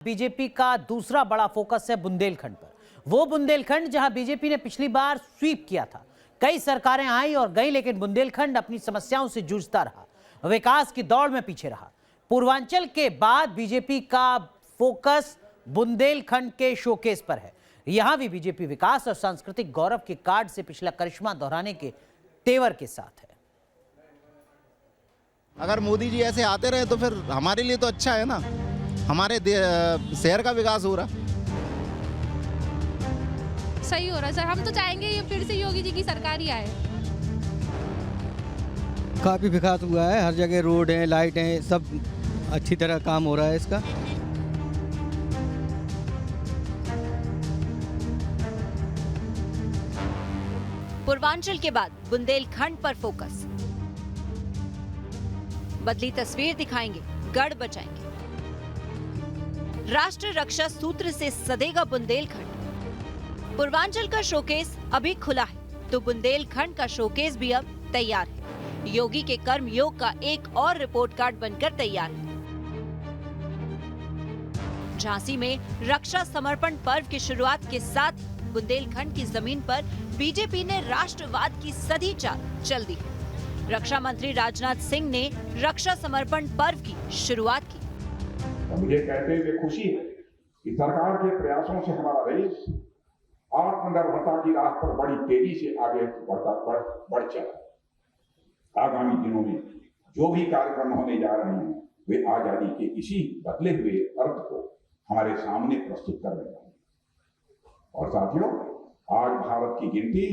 BJP का दूसरा बड़ा फोकस है बुंदेलखंड पर। वो बुंदेलखंड जहां बीजेपी ने पिछली बार स्वीप किया था। कई सरकारें आई और गई, लेकिन बुंदेलखंड अपनी समस्याओं से जूझता रहा, विकास की दौड़ में पीछे रहा। पूर्वांचल के बाद बीजेपी का फोकस बुंदेलखंड के शोकेस पर है। यहां भी बीजेपी विकास और सांस्कृतिक गौरव के कार्ड से पिछला करिश्मा दोहराने के तेवर के साथ है। अगर मोदी जी ऐसे आते रहे तो फिर हमारे लिए तो अच्छा है ना, हमारे शहर का विकास हो रहा। सही हो रहा है सर, हम तो चाहेंगे ये फिर से योगी जी की सरकार ही आए। काफ़ी विकास हुआ है, हर जगह रोड है, लाइट है, सब अच्छी तरह काम हो रहा है इसका। पूर्वांचल के बाद बुंदेलखंड पर फोकस। बदली तस्वीर दिखाएंगे, गढ़ बचाएंगे। राष्ट्र रक्षा सूत्र से सदेगा बुंदेलखंड। पूर्वांचल का शोकेस अभी खुला है तो बुंदेलखंड का शोकेस भी अब तैयार है। योगी के कर्म योग का एक और रिपोर्ट कार्ड बनकर तैयार है। झांसी में रक्षा समर्पण पर्व की शुरुआत के साथ बुंदेलखंड की जमीन पर बीजेपी ने राष्ट्रवाद की सदी चाल चल दी। रक्षा मंत्री राजनाथ सिंह ने रक्षा समर्पण पर्व की शुरुआत की। मुझे कहते हुए खुशी है कि सरकार के प्रयासों से हमारा देश आत्मनिर्भरता की राह पर बड़ी तेजी से आगे बढ़ चला। आगामी दिनों में जो भी कार्यक्रम होने जा रहे हैं वे आजादी के इसी बदले हुए अर्थ को हमारे सामने प्रस्तुत कर रहे हैं। और साथियों, आज भारत की गिनती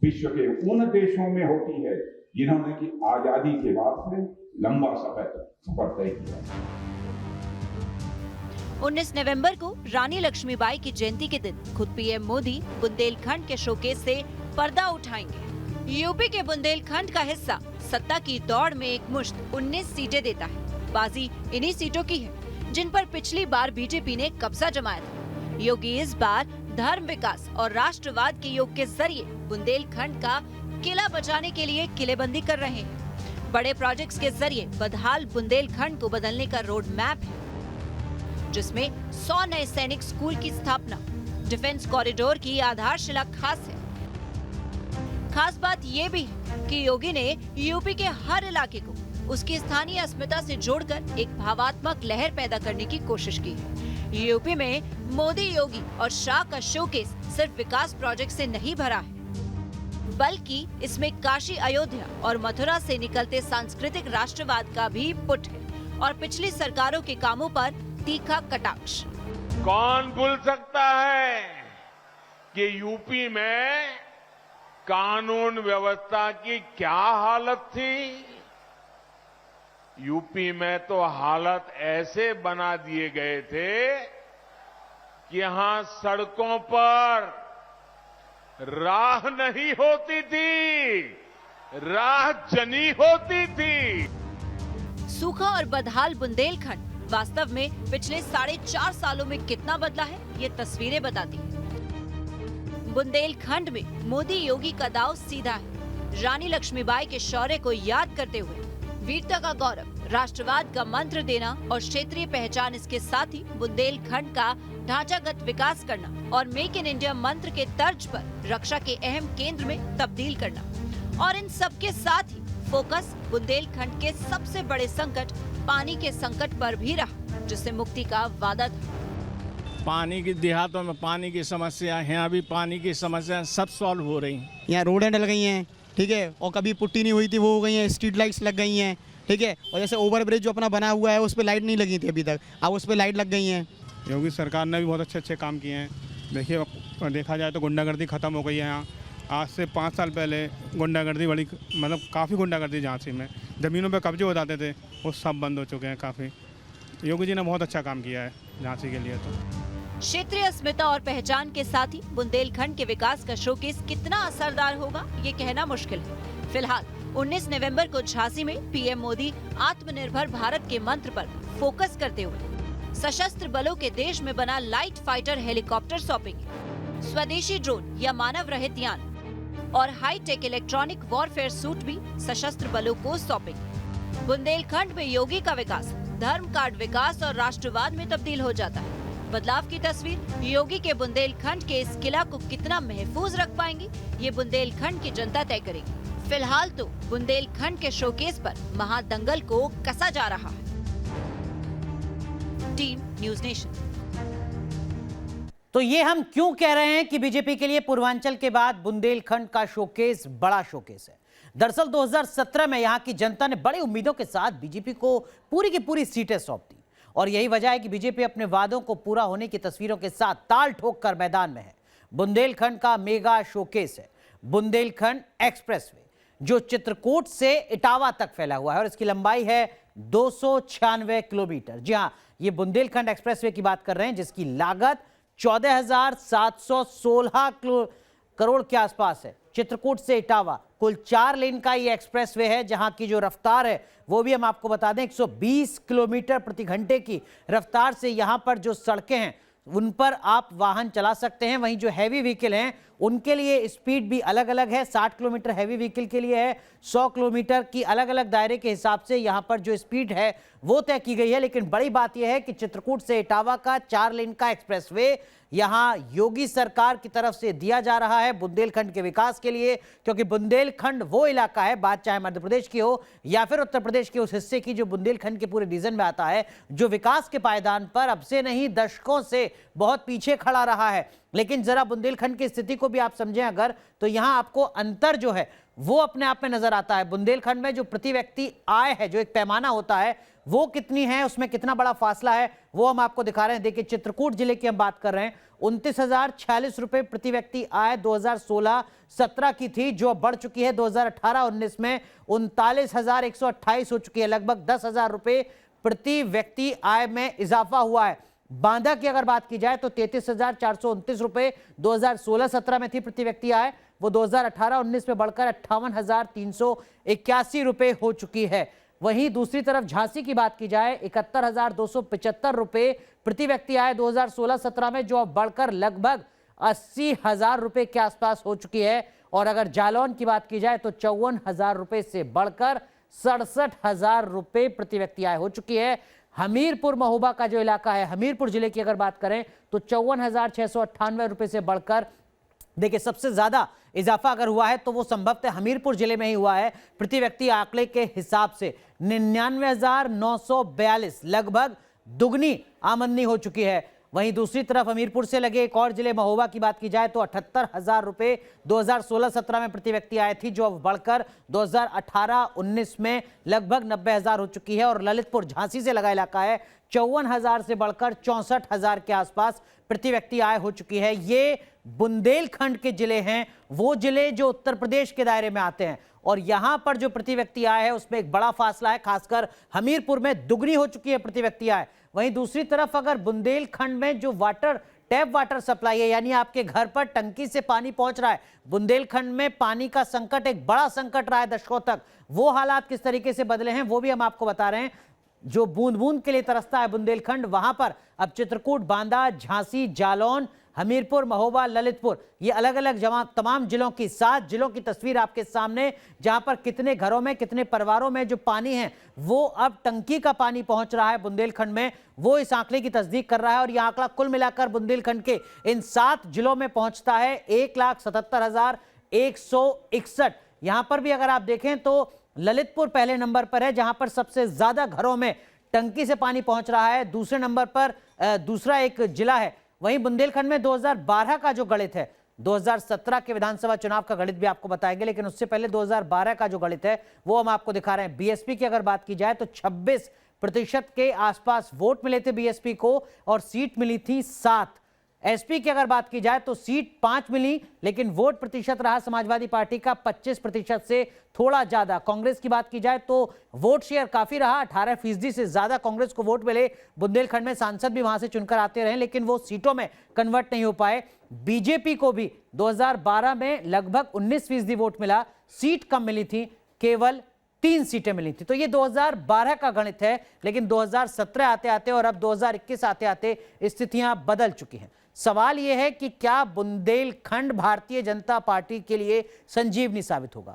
विश्व के उन देशों में होती है जिन्होंने की आजादी के बाद से लंबा सफर तय किया। 19 नवंबर को रानी लक्ष्मीबाई की जयंती के दिन खुद पीएम मोदी बुंदेलखंड के शोकेस से पर्दा उठाएंगे। यूपी के बुंदेलखंड का हिस्सा सत्ता की दौड़ में एक मुश्त 19 सीटें देता है। बाजी इन्हीं सीटों की है जिन पर पिछली बार बीजेपी ने कब्जा जमाया था। योगी इस बार धर्म, विकास और राष्ट्रवाद के योग के जरिए बुंदेलखंड का किला बचाने के लिए किलेबंदी कर रहे हैं। बड़े प्रोजेक्ट्स के जरिए बदहाल बुंदेलखंड को बदलने का रोड मैप है, जिसमें 100 नए सैनिक स्कूल की स्थापना, डिफेंस कॉरिडोर की आधारशिला खास है। खास बात ये भी है कि योगी ने यूपी के हर इलाके को उसकी स्थानीय अस्मिता से जोड़कर एक भावात्मक लहर पैदा करने की कोशिश की है। यूपी में मोदी, योगी और शाह का शोकेस सिर्फ विकास प्रोजेक्ट से नहीं भरा है, बल्कि इसमें काशी, अयोध्या और मथुरा से निकलते सांस्कृतिक राष्ट्रवाद का भी पुट है और पिछली सरकारों के कामों पर तीखा कटाक्ष। कौन भूल सकता है कि यूपी में कानून व्यवस्था की क्या हालत थी। यूपी में तो हालत ऐसे बना दिए गए थे कि यहां सड़कों पर राह नहीं होती थी, राह जनी होती थी। सूखा और बदहाल बुंदेलखंड वास्तव में पिछले 4.5 सालों में कितना बदला है, ये तस्वीरें बताती हैं। बुंदेलखंड में मोदी, योगी का दांव सीधा है। रानी लक्ष्मीबाई के शौर्य को याद करते हुए वीरता का गौरव, राष्ट्रवाद का मंत्र देना और क्षेत्रीय पहचान, इसके साथ ही बुंदेलखंड का ढांचागत विकास करना और मेक इन इंडिया मंत्र के तर्ज पर रक्षा के अहम केंद्र में तब्दील करना। और इन सब के साथ ही फोकस बुंदेलखंड के सबसे बड़े संकट, पानी के संकट पर भी रहा, जिससे मुक्ति का वादा था। पानी की देहातों में पानी की समस्या है, यहाँ भी पानी की समस्या सब सॉल्व हो रही हैं। यहाँ रोडें डल गई हैं, ठीक है, और कभी पुट्टी नहीं हुई थी वो हो गई हैं, स्ट्रीट लाइट्स लग गई हैं, ठीक है, और जैसे ओवर ब्रिज जो अपना बना हुआ है उस पर लाइट नहीं लगी थी अभी तक, अब उस पर लाइट लग गई हैं। योगी सरकार ने भी बहुत अच्छे काम किए हैं। देखिए, देखा जाए तो गुंडागर्दी खत्म हो गई है यहाँ। आज से 5 साल पहले गुंडागर्दी बड़ी, मतलब काफ़ी गुंडागर्दी झांसी में ज़मीनों पे कब्जे हो जाते थे, वो सब बंद हो चुके हैं काफ़ी। योगी जी ने बहुत अच्छा काम किया है झांसी के लिए। तो क्षेत्रीय अस्मिता और पहचान के साथ ही बुंदेलखंड के विकास का शोकेस कितना असरदार होगा, ये कहना मुश्किल है। फिलहाल 19 नवंबर को झांसी में पीएम मोदी आत्मनिर्भर भारत के मंत्र पर फोकस करते हुए सशस्त्र बलों के देश में बना लाइट फाइटर हेलीकॉप्टर सौंपेंगे। स्वदेशी ड्रोन या मानव रहित यान और हाईटेक इलेक्ट्रॉनिक वॉरफेयर सूट भी सशस्त्र बलों को सौंपेंगे। बुंदेलखंड में योगी का विकास धर्म कार्ड विकास और राष्ट्रवाद में तब्दील हो जाता है। बदलाव की तस्वीर योगी के बुंदेलखंड के इस किला को कितना महफूज रख पाएंगी, ये बुंदेलखंड की जनता तय करेगी। फिलहाल तो बुंदेलखंड के शोकेस पर महादंगल को कसा जा रहा है। Team news nation. तो ये हम क्यों कह रहे हैं कि बीजेपी के लिए पूर्वांचल के बाद बुंदेलखंड का शोकेस बड़ा शोकेस है। दरअसल 2017 में यहां की जनता ने बड़ी उम्मीदों के साथ बीजेपी को पूरी की पूरी सीटें सौंप दी और यही वजह है कि बीजेपी अपने वादों को पूरा होने की तस्वीरों के साथ ताल ठोक कर मैदान में है। बुंदेलखंड का मेगा शोकेस है बुंदेलखंड एक्सप्रेसवे, जो चित्रकूट से इटावा तक फैला हुआ है और इसकी लंबाई है 296 किलोमीटर। जी हाँ, ये बुंदेलखंड एक्सप्रेसवे की बात कर रहे हैं, जिसकी लागत 14,716 करोड़ के आसपास है। चित्रकूट से इटावा कुल 4 लेन का ये एक्सप्रेसवे है, जहां की जो रफ्तार है वो भी हम आपको बता दें 120 किलोमीटर प्रति घंटे की रफ्तार से यहां पर जो सड़कें हैं उन पर आप वाहन चला सकते हैं। वहीं जो हैवी व्हीकल हैं उनके लिए स्पीड भी अलग अलग है। 60 किलोमीटर हैवी व्हीकल के लिए है, 100 किलोमीटर की अलग अलग दायरे के हिसाब से यहां पर जो स्पीड है वो तय की गई है। लेकिन बड़ी बात यह है कि चित्रकूट से इटावा का 4 लेन का एक्सप्रेसवे यहां योगी सरकार की तरफ से दिया जा रहा है बुंदेलखंड के विकास के लिए, क्योंकि बुंदेलखंड वो इलाका है, बात चाहे मध्य प्रदेश की हो या फिर उत्तर प्रदेश के उस हिस्से की जो बुंदेलखंड के पूरे रीजन में आता है, जो विकास के पायदान पर अब से नहीं दशकों से बहुत पीछे खड़ा रहा है। लेकिन जरा बुंदेलखंड की स्थिति को भी आप समझें अगर, तो यहां आपको अंतर जो है वो अपने आप में नजर आता है। बुंदेलखंड में जो प्रति व्यक्ति आय है, जो एक पैमाना होता है, वो कितनी है, उसमें कितना बड़ा फासला है, वो हम आपको दिखा रहे हैं। देखिए, चित्रकूट जिले की हम बात कर रहे हैं, 29,046 रुपए प्रति व्यक्ति आय 2016-17 की थी, जो बढ़ चुकी है 2018-19 में 39,128 हो चुकी है। लगभग 10,000 रुपए प्रति व्यक्ति आय में इजाफा हुआ है। बांदा की अगर बात की जाए तो 33,429 रुपए 2016-17 में थी प्रति व्यक्ति आय, वो 2018-19 में बढ़कर 58,381 रुपए हो चुकी है। वहीं दूसरी तरफ झांसी की बात की जाए 71,275 रुपए प्रति व्यक्ति आय 2016-17 में, जो अब बढ़कर लगभग 80,000 रुपए के आसपास हो चुकी है। और अगर जालौन की बात की जाए तो 54,000 रुपए से बढ़कर 67,000 रुपए प्रति व्यक्ति आय हो चुकी है। हमीरपुर महोबा का जो इलाका है, हमीरपुर जिले की अगर बात करें तो 54,698 रुपए से बढ़कर, देखिए सबसे ज्यादा इजाफा अगर हुआ है तो वो संभवतः हमीरपुर जिले में ही हुआ है प्रति व्यक्ति आंकड़े के हिसाब से। 99,942 लगभग दुगनी आमदनी हो चुकी है। वहीं दूसरी तरफ हमीरपुर से लगे एक और जिले महोबा की बात की जाए तो 78,000 रुपए 2016-17 में प्रति व्यक्ति आए थी, जो अब बढ़कर 2018-19 में लगभग 90,000 हो चुकी है। और ललितपुर झांसी से लगा इलाका है, 54,000 से बढ़कर 64,000 के आसपास प्रति व्यक्ति आय हो चुकी है। ये बुंदेलखंड के जिले हैं, वो जिले जो उत्तर प्रदेश के दायरे में आते हैं, और यहां पर जो प्रति व्यक्ति आय है उसमें एक बड़ा फासला है। खासकर हमीरपुर में दुगनी हो चुकी है प्रति व्यक्ति आय। वहीं दूसरी तरफ अगर बुंदेलखंड में जो टैप वाटर सप्लाई है, यानी आपके घर पर टंकी से पानी पहुंच रहा है, बुंदेलखंड में पानी का संकट एक बड़ा संकट रहा है दशकों तक, वो हालात किस तरीके से बदले हैं वो भी हम आपको बता रहे हैं। जो बूंद बूंद के लिए तरसता है बुंदेलखंड, वहां पर अब चित्रकूट, बांदा, झांसी, जालौन, हमीरपुर, महोबा, ललितपुर, ये अलग अलग तमाम जिलों की 7 जिलों की तस्वीर आपके सामने, जहां पर कितने घरों में, कितने परिवारों में जो पानी है वो अब टंकी का पानी पहुंच रहा है बुंदेलखंड में, वो इस आंकड़े की तस्दीक कर रहा है। और यह आंकड़ा कुल मिलाकर बुंदेलखंड के इन 7 जिलों में पहुंचता है 1,77,161। यहां पर भी अगर आप देखें तो ललितपुर पहले नंबर पर है, जहां पर सबसे ज्यादा घरों में टंकी से पानी पहुंच रहा है। दूसरे नंबर पर दूसरा एक जिला है। वहीं बुंदेलखंड में 2012 का जो गणित है, 2017 के विधानसभा चुनाव का गणित भी आपको बताएंगे, लेकिन उससे पहले 2012 का जो गणित है वो हम आपको दिखा रहे हैं। बीएसपी की अगर बात की जाए तो 26% के आसपास वोट मिले थे बीएसपी को और सीट मिली थी 7। एसपी की अगर बात की जाए तो सीट 5 मिली, लेकिन वोट प्रतिशत रहा समाजवादी पार्टी का 25% से थोड़ा ज्यादा। कांग्रेस की बात की जाए तो वोट शेयर काफी रहा, 18% से ज्यादा कांग्रेस को वोट मिले। बुंदेलखंड में सांसद भी वहां से चुनकर आते रहे, लेकिन वो सीटों में कन्वर्ट नहीं हो पाए। बीजेपी को भी 2012 में लगभग 19% वोट मिला, सीट कम मिली थी, केवल 3 सीटें मिली थी। तो ये 2012 का गणित है, लेकिन 2017 आते आते और अब 2021 आते आते स्थितियां बदल चुकी हैं। सवाल यह है कि क्या बुंदेलखंड भारतीय जनता पार्टी के लिए संजीवनी साबित होगा?